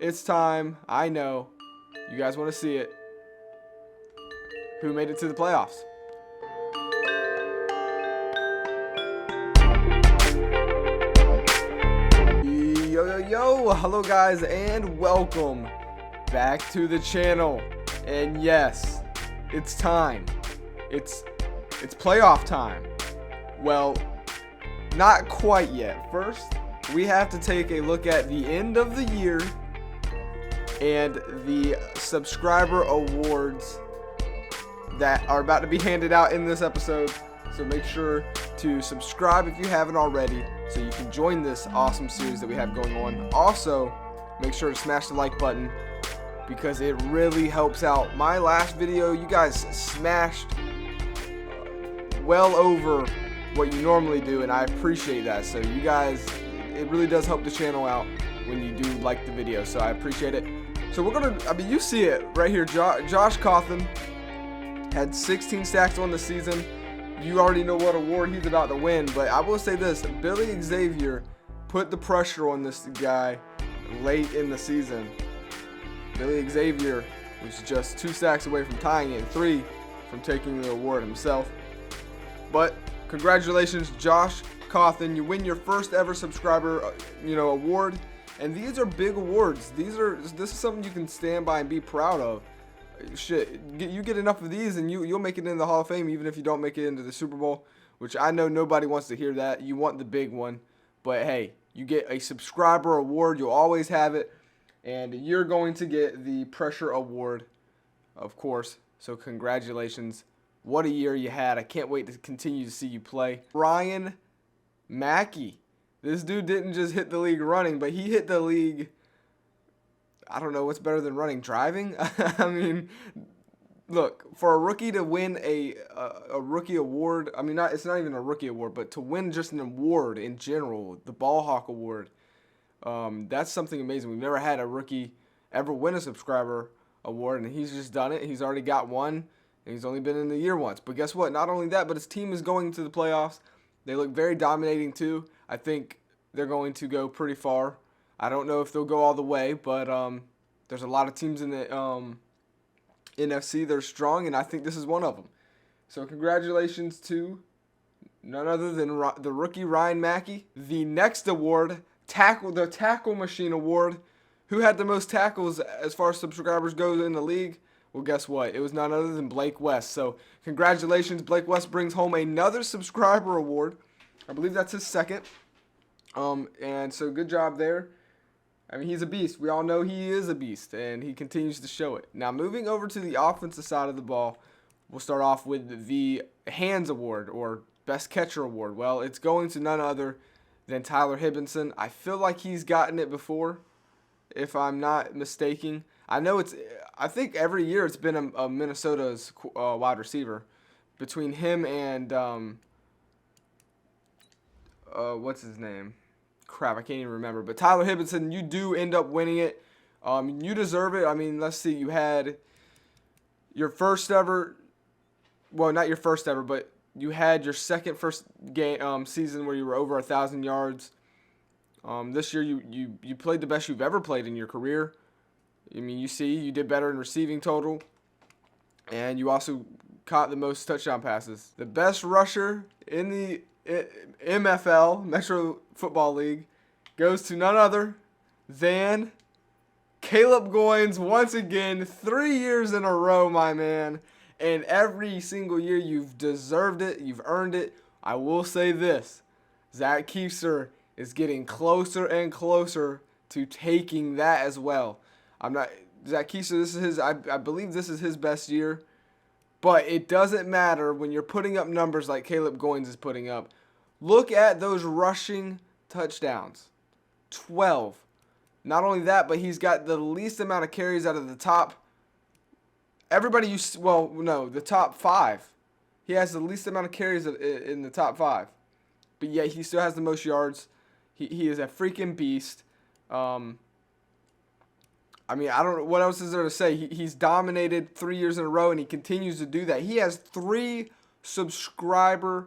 It's time. I know. You guys want to see it. Who made it to the playoffs? Yo, hello guys, and welcome back to the channel. And yes, it's time. It's playoff time. Well, not quite yet. First, we have to take a look at the end of the year and the subscriber awards that are about to be handed out in this episode. So make sure to subscribe if you haven't already, so you can join this awesome series that we have going on. Also, make sure to smash the like button because it really helps out. My last video, you guys smashed well over what you normally do, and I appreciate that. So you guys, it really does help the channel out when you do like the video, so I appreciate it. So we're gonna, you see it right here. Josh Cawthon had 16 sacks on the season. You already know what award he's about to win, but I will say this: Billy Xavier put the pressure on this guy late in the season. Billy Xavier was just 2 sacks away from tying it and 3 from taking the award himself. But congratulations, Josh Cawthon. You win your first ever subscriber, award. And these are big awards. This is something you can stand by and be proud of. Shit, you get enough of these and you'll make it in the Hall of Fame, even if you don't make it into the Super Bowl, which I know nobody wants to hear that. You want the big one. But hey, you get a subscriber award. You'll always have it. And you're going to get the Pressure Award, of course. So congratulations. What a year you had. I can't wait to continue to see you play. Ryan Mackey. This dude didn't just hit the league running, but he hit the league, I don't know what's better than running, driving? I mean, look, for a rookie to win a rookie award, it's not even a rookie award, but to win just an award in general, the Ball Hawk Award, that's something amazing. We've never had a rookie ever win a subscriber award, and he's just done it. He's already got one, and he's only been in the year once. But guess what? Not only that, but his team is going to the playoffs. They look very dominating too. I think they're going to go pretty far. I don't know if they'll go all the way, but there's a lot of teams in the NFC that are strong, and I think this is one of them. So congratulations to none other than the rookie Ryan Mackey. The next award, the Tackle Machine Award. Who had the most tackles as far as subscribers go in the league? Well, guess what? It was none other than Blake West. So congratulations. Blake West brings home another subscriber award. I believe that's his second. And so good job there. He's a beast. We all know he is a beast, and he continues to show it. Now, moving over to the offensive side of the ball, we'll start off with the Hands Award, or Best Catcher Award. Well, it's going to none other than Tyler Higginson. I feel like he's gotten it before, if I'm not mistaken. I think every year it's been a Minnesota's wide receiver. Between him and, what's his name? Crap, I can't even remember. But Tyler Higginson, you do end up winning it. You deserve it. Let's see. You had your first ever, well, not your first ever, but you had your first game season where you were over 1,000 yards. This year you played the best you've ever played in your career. You did better in receiving total, and you also caught the most touchdown passes. The best rusher in the MFL, Metro Football League, goes to none other than Caleb Goins. Once again, 3 years in a row, my man. And every single year you've deserved it. You've earned it. I will say this. Zach Keiser is getting closer and closer to taking that as well. Zach Keiser, I believe this is his best year. But it doesn't matter when you're putting up numbers like Caleb Goins is putting up. Look at those rushing touchdowns. 12. Not only that, but he's got the least amount of carries out of the top. The top 5. He has the least amount of carries in the top 5. But yet he still has the most yards. He is a freaking beast. I don't know what else is there to say. He's dominated 3 years in a row, and he continues to do that. He has 3 subscriber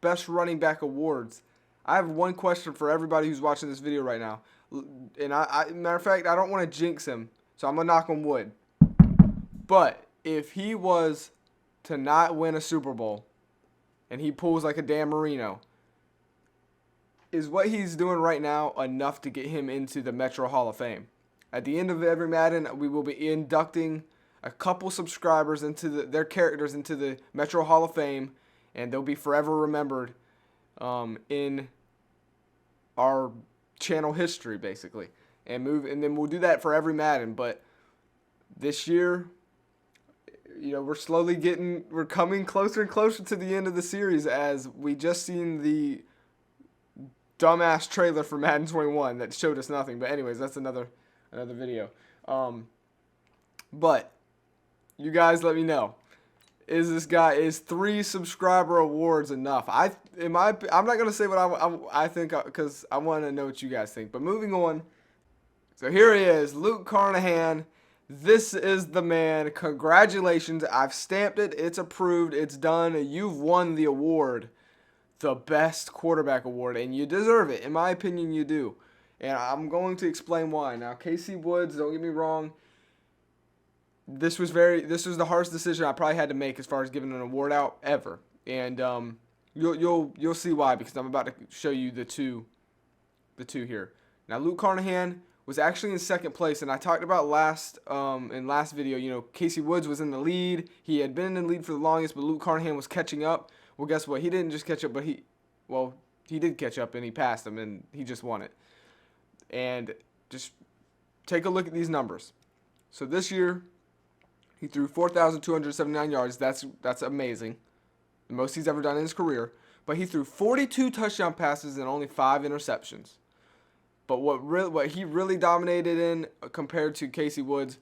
best running back awards. I have one question for everybody who's watching this video right now. and matter of fact, I don't want to jinx him, so I'm gonna knock on wood. But if he was to not win a Super Bowl, and he pulls like a Dan Marino, is what he's doing right now enough to get him into the Metro Hall of Fame? At the end of every Madden, we will be inducting a couple subscribers into their characters into the Metro Hall of Fame, and they'll be forever remembered in our channel history, basically. And then we'll do that for every Madden. But this year, we're coming closer and closer to the end of the series, as we just seen the dumbass trailer for Madden 21 that showed us nothing. But anyways, that's another video. But you guys let me know. Is 3 subscriber awards enough? I'm not gonna say what I think, because I want to know what you guys think. But moving on. So here he is, Luke Carnahan. This is the man. Congratulations. I've stamped it. It's approved. It's done. You've won the award. The best quarterback award. And you deserve it. In my opinion, you do. And I'm going to explain why. Now, Casey Woods, don't get me wrong. This was the hardest decision I probably had to make as far as giving an award out ever. And you'll see why, because I'm about to show you the two here. Now, Luke Carnahan was actually in second place, and I talked about in last video, Casey Woods was in the lead. He had been in the lead for the longest, but Luke Carnahan was catching up. Well, guess what? He didn't just catch up, but he did catch up, and he passed him, and he just won it. And just take a look at these numbers. So this year, he threw 4,279 yards. That's amazing. The most he's ever done in his career. But he threw 42 touchdown passes and only 5 interceptions. But what he really dominated in compared to Casey Woods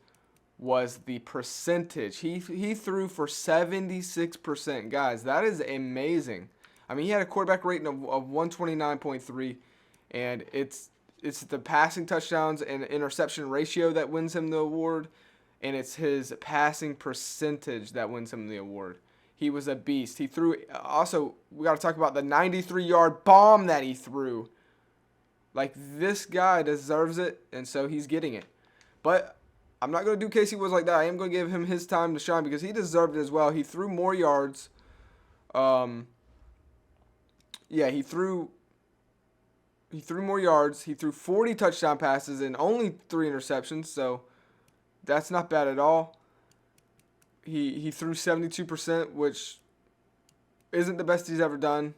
was the percentage. He threw for 76%. Guys, that is amazing. I mean, he had a quarterback rating of 129.3, and it's the passing touchdowns and interception ratio that wins him the award, and it's his passing percentage that wins him the award. He was a beast. He threw. Also, we got to talk about the 93-yard bomb that he threw. Like, this guy deserves it, and so he's getting it. But I'm not going to do Casey Woods like that. I am going to give him his time to shine because he deserved it as well. He threw more yards. He threw more yards. He threw 40 touchdown passes and only 3 interceptions, so that's not bad at all. He threw 72%, which isn't the best he's ever done.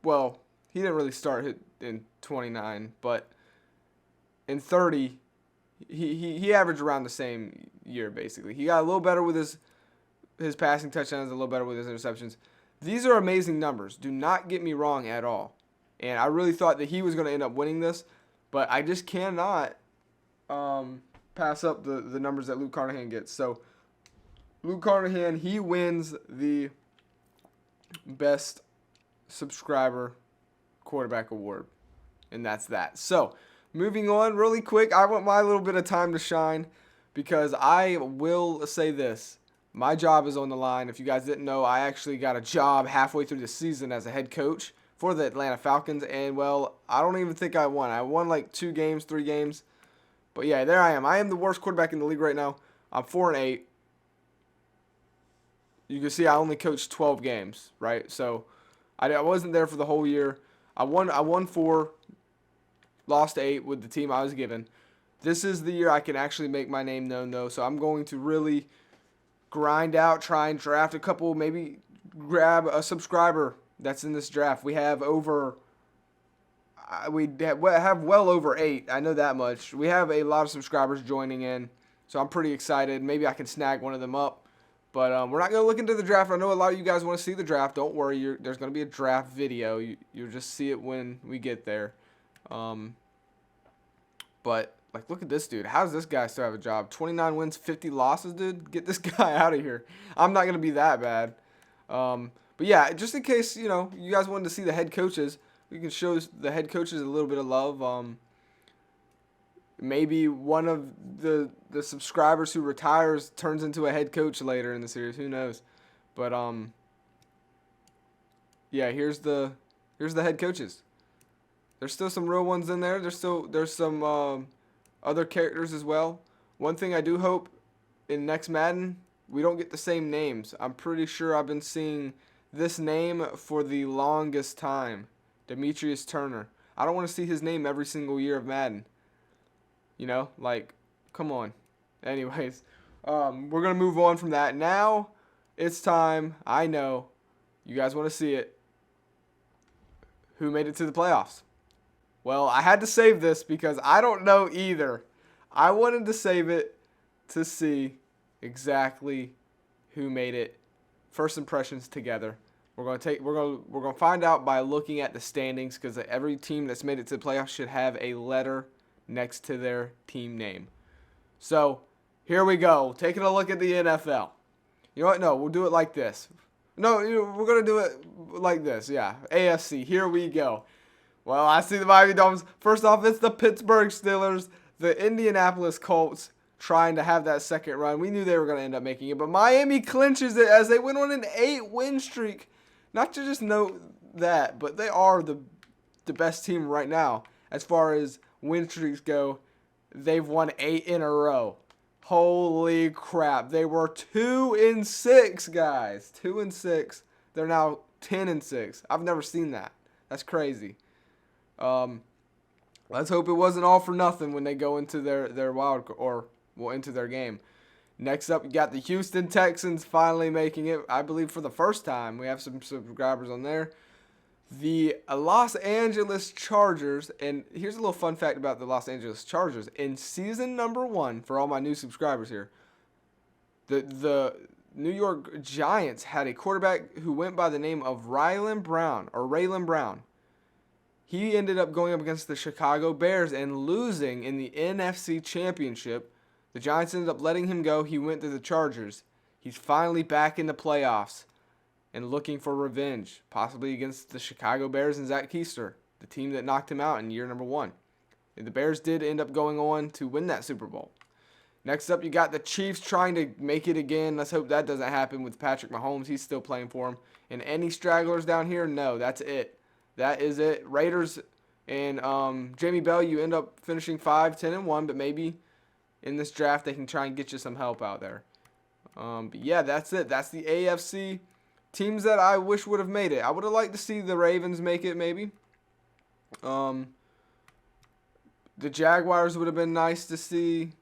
Well, he didn't really start in 29, but in 30, he averaged around the same year, basically. He got a little better with his passing touchdowns, a little better with his interceptions. These are amazing numbers. Do not get me wrong at all. And I really thought that he was going to end up winning this, but I just cannot pass up the numbers that Luke Carnahan gets. So, Luke Carnahan, he wins the best subscriber quarterback award, and that's that. So, moving on really quick, I want my little bit of time to shine because I will say this. My job is on the line. If you guys didn't know, I actually got a job halfway through the season as a head coach for the Atlanta Falcons, and, well, I don't even think I won. I won like 2 games, 3 games. But, yeah, there I am. I am the worst quarterback in the league right now. I'm 4-8. You can see I only coached 12 games, right? So, I wasn't there for the whole year. I won 4, lost 8 with the team I was given. This is the year I can actually make my name known, though. So I'm going to really grind out, try and draft a couple, maybe grab a subscriber that's in this draft. We have well over 8. I know that much. We have a lot of subscribers joining in, so I'm pretty excited. Maybe I can snag one of them up. But we're not going to look into the draft. I know a lot of you guys want to see the draft. Don't worry. There's going to be a draft video. You'll just see it when we get there. But, like, look at this dude. How does this guy still have a job? 29 wins, 50 losses, dude? Get this guy out of here. I'm not going to be that bad. But, yeah, just in case, you guys wanted to see the head coaches, we can show the head coaches a little bit of love. Maybe one of the subscribers who retires turns into a head coach later in the series. Who knows? But yeah, here's the head coaches. There's still some real ones in there. There's some other characters as well. One thing I do hope in next Madden, we don't get the same names. I'm pretty sure I've been seeing this name for the longest time. Demetrius Turner. I don't want to see his name every single year of Madden. You know, like, come on. Anyways, we're going to move on from that. Now it's time. I know you guys want to see it. Who made it to the playoffs? Well, I had to save this because I don't know either. I wanted to save it to see exactly who made it. First impressions together. We're gonna find out by looking at the standings, because every team that's made it to the playoffs should have a letter next to their team name. So here we go. Taking a look at the NFL. You know what? No, we'll do it like this. No, we're gonna do it like this. Yeah, AFC. Here we go. Well, I see the Miami Dolphins. First off, it's the Pittsburgh Steelers, the Indianapolis Colts, trying to have that second run. We knew they were going to end up making it, but Miami clinches it as they went on an 8-win streak. Not to just note that, but they are the best team right now. As far as win streaks go, they've won 8 in a row. Holy crap. They were 2-6, guys. 2-6. They're now 10-6. I've never seen that. That's crazy. Let's hope it wasn't all for nothing when they go into their into their game. Next up, you got the Houston Texans finally making it, I believe, for the first time. We have some subscribers on there. The Los Angeles Chargers, and here's a little fun fact about the Los Angeles Chargers. In season number 1, for all my new subscribers here, the New York Giants had a quarterback who went by the name of Raylan Brown. He ended up going up against the Chicago Bears and losing in the NFC Championship. The Giants ended up letting him go. He went to the Chargers. He's finally back in the playoffs and looking for revenge, possibly against the Chicago Bears and Zach Keister, the team that knocked him out in year number 1. The Bears did end up going on to win that Super Bowl. Next up, you got the Chiefs trying to make it again. Let's hope that doesn't happen with Patrick Mahomes. He's still playing for him. And any stragglers down here? No, that's it. That is it. Raiders and Jamie Bell, you end up finishing 5-10-1, but maybe in this draft they can try and get you some help out there. But yeah, that's it. That's the AFC teams that I wish would have made it. I would have liked to see the Ravens make it, maybe. The Jaguars would have been nice to see.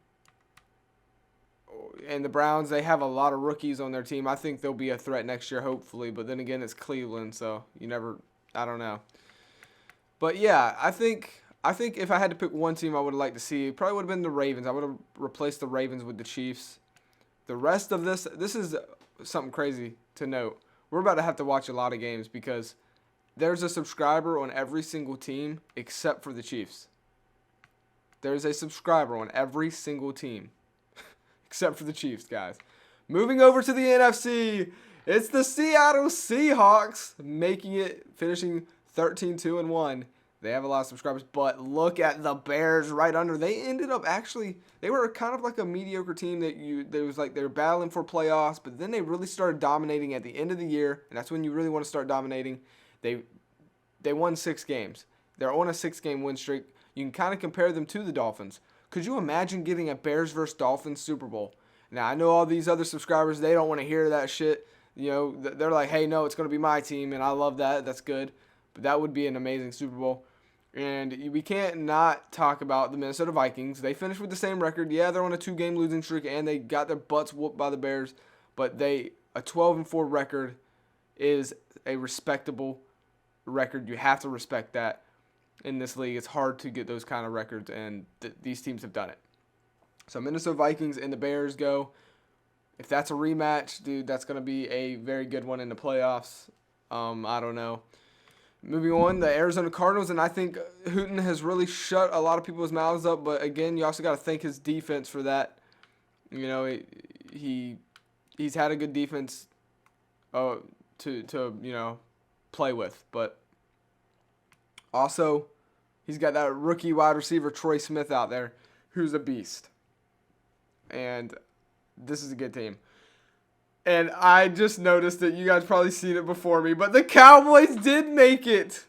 And the Browns, they have a lot of rookies on their team. I think they'll be a threat next year, hopefully. But then again, it's Cleveland, so you never... I don't know. But yeah, I think if I had to pick one team I would have liked to see, it probably would have been the Ravens. I would have replaced the Ravens with the Chiefs. The rest of this is something crazy to note. We're about to have to watch a lot of games because there's a subscriber on every single team except for the Chiefs. There's a subscriber on every single team except for the Chiefs, guys. Moving over to the NFC. It's the Seattle Seahawks making it, finishing 13-2-1. They have a lot of subscribers, but look at the Bears right under. They ended up they were kind of like a mediocre team they were battling for playoffs, but then they really started dominating at the end of the year, and that's when you really want to start dominating. They won 6 games. They're on a 6-game win streak. You can kind of compare them to the Dolphins. Could you imagine getting a Bears versus Dolphins Super Bowl? Now, I know all these other subscribers, they don't want to hear that shit. You know, they're like, hey, no, it's going to be my team, and I love that. That's good. But that would be an amazing Super Bowl. And we can't not talk about the Minnesota Vikings. They finished with the same record. Yeah, they're on a 2-game losing streak, and they got their butts whooped by the Bears. But a 12-4 record is a respectable record. You have to respect that in this league. It's hard to get those kind of records, and these teams have done it. So Minnesota Vikings and the Bears go. If that's a rematch, dude, that's going to be a very good one in the playoffs. I don't know. Moving on, the Arizona Cardinals, and I think Hooten has really shut a lot of people's mouths up, but again, you also got to thank his defense for that. You know, he's had a good defense to play with, but also he's got that rookie wide receiver Troy Smith out there who's a beast. And this is a good team. And I just noticed that you guys probably seen it before me, but the Cowboys did make it.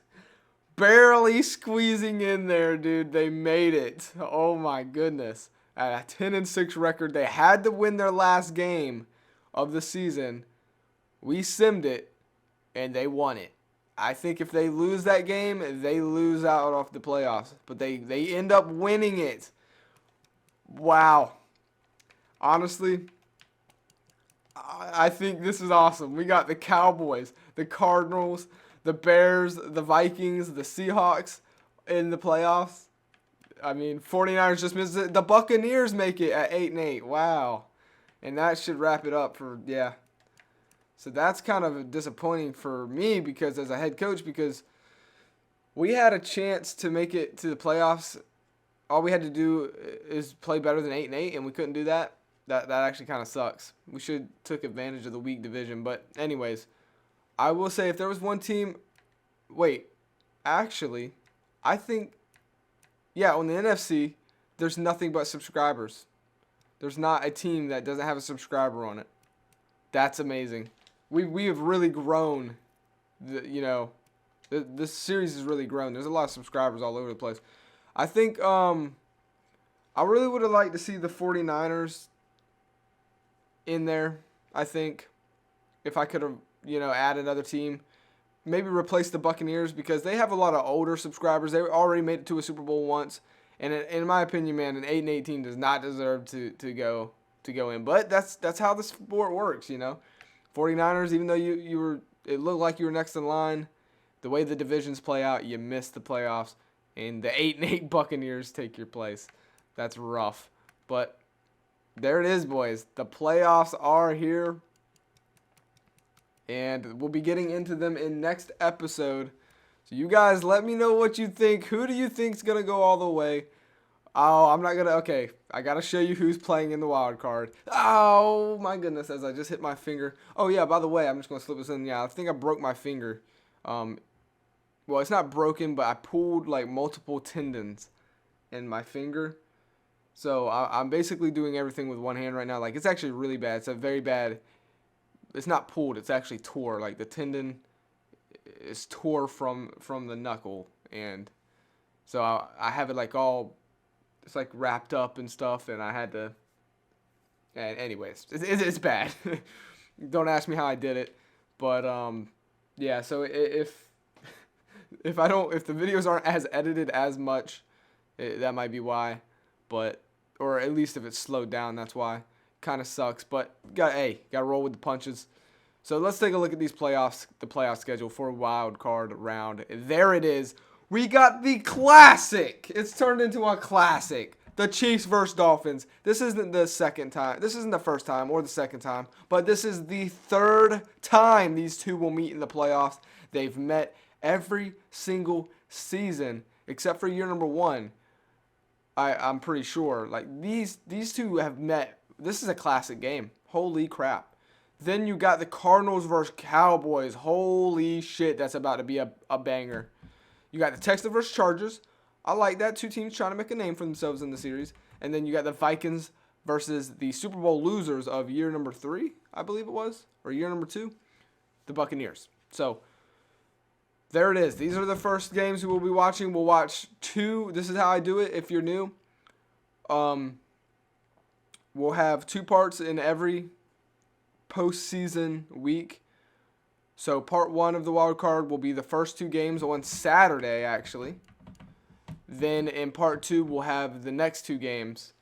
barely squeezing in there, dude. They made it. Oh my goodness. At a 10-6 record, they had to win their last game of the season. We simmed it, and they won it. I think if they lose that game, they lose out off the playoffs. But they end up winning it. Wow. Honestly, I think this is awesome. We got the Cowboys, the Cardinals, the Bears, the Vikings, the Seahawks in the playoffs. I mean, 49ers just missed it. The Buccaneers make it at 8-8. Wow. And that should wrap it up for, yeah. So that's kind of disappointing for me because as a head coach, because we had a chance to make it to the playoffs. All we had to do is play better than 8-8, and we couldn't do that. That actually kind of sucks. We should took advantage of the weak division. But anyways, I will say if there was one team, actually, I think, yeah, on the NFC, there's nothing but subscribers. There's not a team that doesn't have a subscriber on it. That's amazing. We have really grown. This series has really grown. There's a lot of subscribers all over the place. I think I really would have liked to see the 49ers in there. I think if I could have, add another team, maybe replace the Buccaneers because they have a lot of older subscribers. They already made it to a Super Bowl once, and in my opinion, man, an 8-8 team does not deserve to go in. But that's how the sport works, 49ers, even though it looked like you were next in line, the way the divisions play out, you missed the playoffs, and the 8-8 Buccaneers take your place. That's rough, but there it is, boys. The playoffs are here, and we'll be getting into them in next episode. So you guys let me know what you think. Who do you think is going to go all the way? Oh, I'm not going to. Okay, I got to show you who's playing in the wild card. Oh, my goodness, as I just hit my finger. Oh, yeah, by the way, I'm just going to slip this in. Yeah, I think I broke my finger. Well, it's not broken, but I pulled, multiple tendons in my finger. So I'm basically doing everything with one hand right now. It's actually really bad. It's a very bad. It's not pulled. It's actually tore. The tendon is tore from the knuckle, and so I have it all. It's wrapped up and stuff, and I had to. And anyways, it's bad. Don't ask me how I did it, but yeah. So if the videos aren't as edited as much, that might be why. Or at least if it's slowed down, that's why. Kind of sucks, but gotta roll with the punches. So let's take a look at the playoff schedule for wild card round. There it is. We got the classic. It's turned into a classic. The Chiefs versus Dolphins. This isn't the second time. This isn't the first time or the second time, but this is the third time these two will meet in the playoffs. They've met every single season except for year number 1. I'm pretty sure. These two have met. This is a classic game. Holy crap. Then you got the Cardinals versus Cowboys. Holy shit, that's about to be a banger. You got the Texans versus Chargers. I like that. Two teams trying to make a name for themselves in the series. And then you got the Vikings versus the Super Bowl losers of year number 3, I believe it was, or year number 2, the Buccaneers. So there it is. These are the first games we will be watching. We'll watch 2. This is how I do it if you're new. We'll have 2 parts in every postseason week. So part 1 of the wild card will be the first 2 games on Saturday, actually. Then in part 2, we'll have the next 2 games.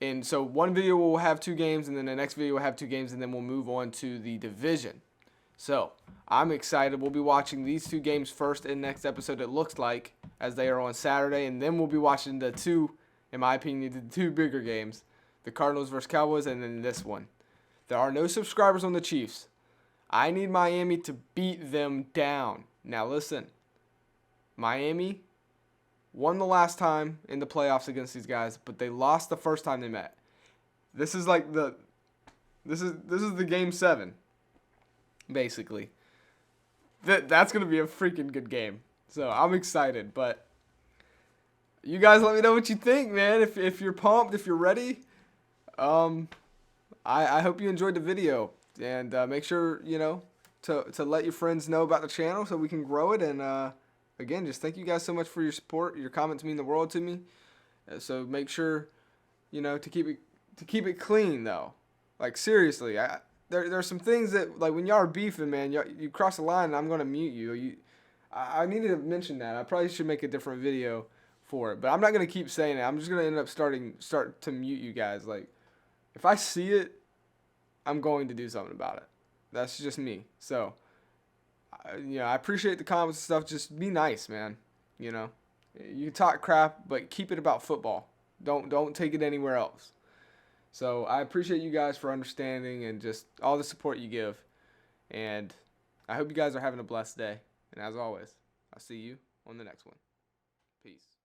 And so one video will have 2 games, and then the next video will have 2 games, and then we'll move on to the division. So I'm excited. We'll be watching these 2 games first in next episode, it looks like, as they are on Saturday. And then we'll be watching the 2, in my opinion, the 2 bigger games. The Cardinals versus Cowboys, and then this one. There are no subscribers on the Chiefs. I need Miami to beat them down. Now listen, Miami won the last time in the playoffs against these guys, but they lost the first time they met. This is this is the game 7, basically. That's gonna be a freaking good game. So I'm excited, but you guys let me know what you think, man. If you're pumped, if you're ready. I hope you enjoyed the video, and make sure to let your friends know about the channel so we can grow it, and again, just thank you guys so much for your support. Your comments mean the world to me. So make sure, to keep it clean though. Like seriously, there's some things that, like, when y'all are beefing, man, you cross the line and I'm gonna mute you. I needed to mention that. I probably should make a different video for it, but I'm not gonna keep saying it. I'm just gonna end up start to mute you guys. Like, if I see it, I'm going to do something about it. That's just me. So, I appreciate the comments and stuff. Just be nice, man. You can talk crap, but keep it about football. Don't take it anywhere else. So I appreciate you guys for understanding and just all the support you give. And I hope you guys are having a blessed day. And as always, I'll see you on the next one. Peace.